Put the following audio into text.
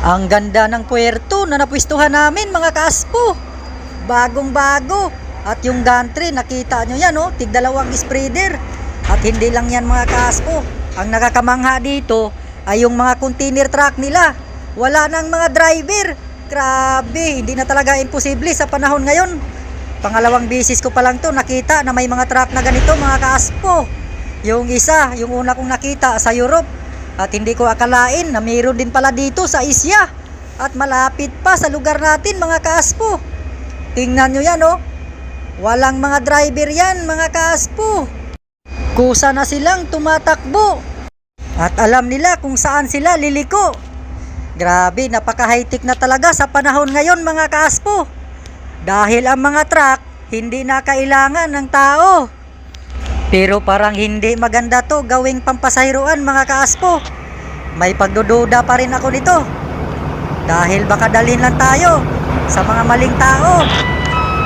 Ang ganda ng puwerto na napwistuhan namin mga kaaspo. Bagong bago. At yung gantry, nakita nyo yan oh, tig-2 spreader. At hindi lang yan mga kaaspo. Ang nakakamangha dito ay yung mga container truck nila. Wala nang mga driver. Grabe, hindi na talaga imposible sa panahon ngayon. Pangalawang bisis ko pa lang to nakita na may mga truck na ganito mga kaaspo. Yung isa, yung una kong nakita sa Europe. At hindi ko akalain na mayroon din pala dito sa Asia. At malapit pa sa lugar natin mga kaaspo. Tingnan nyo yan oh. Walang mga driver yan mga kaaspo. Kusa na silang tumatakbo. At alam nila kung saan sila liliko. Grabe, napaka-high-tech na talaga sa panahon ngayon mga kaaspo. Dahil ang mga truck hindi na kailangan ng tao. Pero parang hindi maganda to gawing pampasahiruan mga kaaspo. May pagdududa pa rin ako nito. Dahil baka dalhin lang tayo sa mga maling tao.